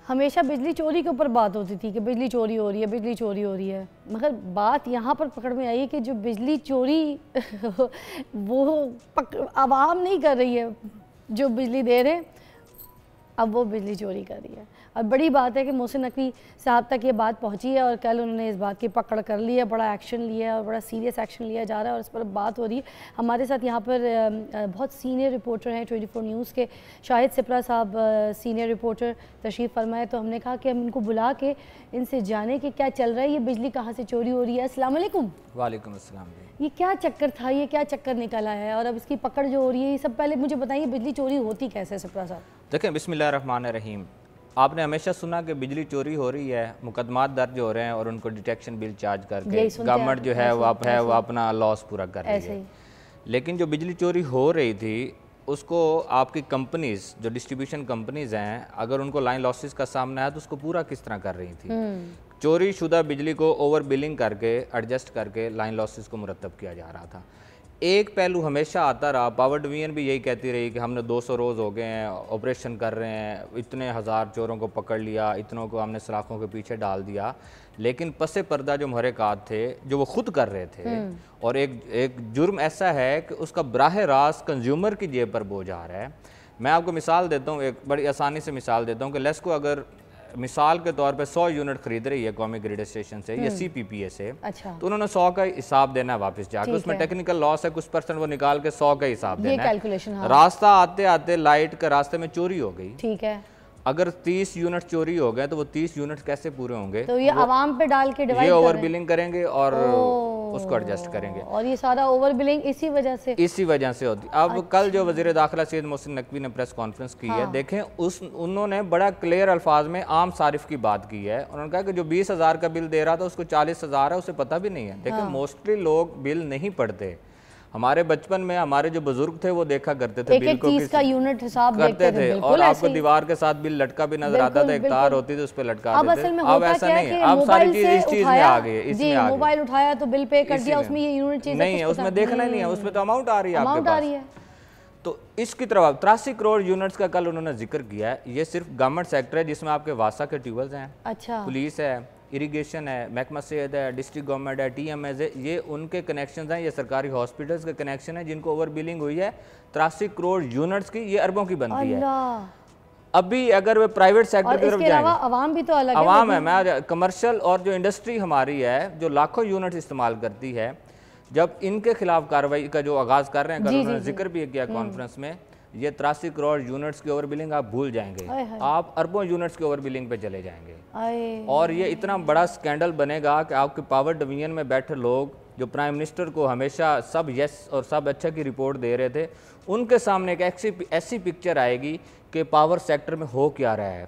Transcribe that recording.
ہمیشہ بجلی چوری کے اوپر بات ہوتی تھی کہ بجلی چوری ہو رہی ہے، بجلی چوری ہو رہی ہے، مگر بات یہاں پر پکڑ میں آئی کہ جو بجلی چوری وہ عوام نہیں کر رہی ہے، جو بجلی دے رہے ہیں اب وہ بجلی چوری کر رہی ہے۔ اور بڑی بات ہے کہ محسن نقوی صاحب تک یہ بات پہنچی ہے اور کل انہوں نے اس بات کی پکڑ کر لی ہے، بڑا ایکشن لیا ہے اور بڑا سیریس ایکشن لیا جا رہا ہے اور اس پر بات ہو رہی ہے۔ ہمارے ساتھ یہاں پر بہت سینئر رپورٹر ہیں 24 نیوز کے، شاہد سپرا صاحب سینئر رپورٹر تشریف فرمائے، تو ہم نے کہا کہ ہم ان کو بلا کے ان سے جانیں کہ کیا چل رہا ہے، یہ بجلی کہاں سے چوری ہو رہی ہے۔ السلام علیکم۔ وعلیکم السلام۔ یہ کیا چکر تھا، یہ کیا چکر نکلا ہے اور اب اس کی پکڑ جو ہو رہی ہے، یہ سب پہلے مجھے بتائیے بجلی چوری ہوتی کیسے سپرا صاحب؟ دیکھیں، بسم اللہ الرحمن الرحیم، آپ نے ہمیشہ سنا کہ بجلی چوری ہو رہی ہے، مقدمات درج ہو رہے ہیں اور ان کو ڈیٹیکشن بل چارج کر کے گورنمنٹ جو ہے وہ اپنا لاس پورا کر رہی ہے۔ لیکن جو بجلی چوری ہو رہی تھی اس کو آپ کی کمپنیز جو ڈسٹریبیوشن کمپنیز ہیں، اگر ان کو لائن لاسز کا سامنا ہے تو اس کو پورا کس طرح کر رہی تھی؟ چوری شدہ بجلی کو اوور بلنگ کر کے ایڈجسٹ کر کے لائن لاسز کو مرتب کیا جا رہا تھا۔ ایک پہلو ہمیشہ آتا رہا، پاور ڈویژن بھی یہی کہتی رہی کہ ہم نے 200 روز ہو گئے ہیں آپریشن کر رہے ہیں، اتنے ہزار چوروں کو پکڑ لیا، اتنوں کو ہم نے سلاخوں کے پیچھے ڈال دیا، لیکن پس پردہ جو محرکات تھے جو وہ خود کر رہے تھے، اور ایک جرم ایسا ہے کہ اس کا براہ راست کنزیومر کی جیب پر بوجھ آ رہا ہے۔ میں آپ کو مثال دیتا ہوں، ایک بڑی آسانی سے مثال دیتا ہوں کہ لیسکو اگر مثال کے طور پہ 100 یونٹ خرید رہی ہے قومی گریڈ اسٹیشن سے یا سی پی پی اے سے، تو انہوں نے 100 کا حساب دینا ہے واپس جا کے، اس میں ٹیکنیکل لاس ہے، کچھ پرسنٹ وہ نکال کے 100 کا حساب دینا ہے۔ راستہ آتے آتے لائٹ کا راستے میں چوری ہو گئی، ٹھیک ہے، اگر 30 یونٹ چوری ہو گئے تو وہ 30 یونٹ کیسے پورے ہوں گے؟ تو یہ عوام پہ ڈال کے ڈیوائیڈ یہ اوور بلنگ کریں گے اور اس کو ایڈجسٹ کریں گے، اور یہ سارا اوور بلنگ اسی وجہ سے ہوتی۔ اب کل جو وزیر داخلہ سید محسن نقوی نے پریس کانفرنس کی ہے، دیکھیں انہوں نے بڑا کلیئر الفاظ میں عام صارف کی بات کی ہے، انہوں نے کہا کہ جو 20,000 کا بل دے رہا تھا اس کو 40,000 ہے، اسے پتہ بھی نہیں ہے۔ دیکھیں موسٹلی لوگ بل نہیں پڑھتے، ہمارے بچپن میں ہمارے جو بزرگ تھے وہ دیکھا کرتے تھے بل کو کا یونٹ حساب کرتے تھے، اور آپ کو دیوار کے ساتھ بل لٹکا بھی نظر آتا تھا، ایک تار ہوتی تھی اس پہ لٹکا دیتے تھے۔ اب ایسا نہیں ہے، اب ساری چیز اس چیز میں آ گئی ہے، اس میں آ گئی، موبائل اٹھایا تو بل پے کر دیا، اس میں یہ یونٹ چیز نہیں ہے، اس میں دیکھنا ہی نہیں ہے، اس میں تو اماؤنٹ آ رہی ہے آپ کے پاس۔ تو اس کی طرف 83 کروڑ یونٹس کا کل انہوں نے ذکر کیا ہے، یہ صرف گورنمنٹ سیکٹر ہے جس میں آپ کے واسا کے ٹیوبلز ہیں، پولیس ہے، اریگیشن ہے، محکمہ صحت ہے، ڈسٹرکٹ گورنمنٹ ہے، ٹی ایم ایز ہے، یہ ان کے کنیکشنز ہیں، یہ سرکاری ہاسپٹلز کے کنیکشن ہیں جن کو اوور بلنگ ہوئی ہے 83 کروڑ یونٹس کی، یہ اربوں کی بنتی ہے۔ ابھی اگر وہ پرائیویٹ سیکٹر کی طرف جائیں گے، عوام بھی تو الگ ہے، عوام ہے، میں کمرشل اور جو انڈسٹری ہماری ہے جو لاکھوں یونٹس استعمال کرتی ہے، جب ان کے خلاف کارروائی کا جو آغاز کر رہے ہیں، کل انہوں نے ذکر بھی کیا کانفرنس میں، یہ 83 کروڑ یونٹس کی اوور بلنگ آپ بھول جائیں گے، آپ اربوں یونٹس کی اوور بلنگ پہ چلے جائیں گے، اور یہ اتنا بڑا سکینڈل بنے گا کہ آپ کے پاور ڈویژن میں بیٹھے لوگ جو پرائم منسٹر کو ہمیشہ سب یس اور سب اچھا کی رپورٹ دے رہے تھے، ان کے سامنے ایک ایسی پکچر آئے گی کہ پاور سیکٹر میں ہو کیا رہا ہے۔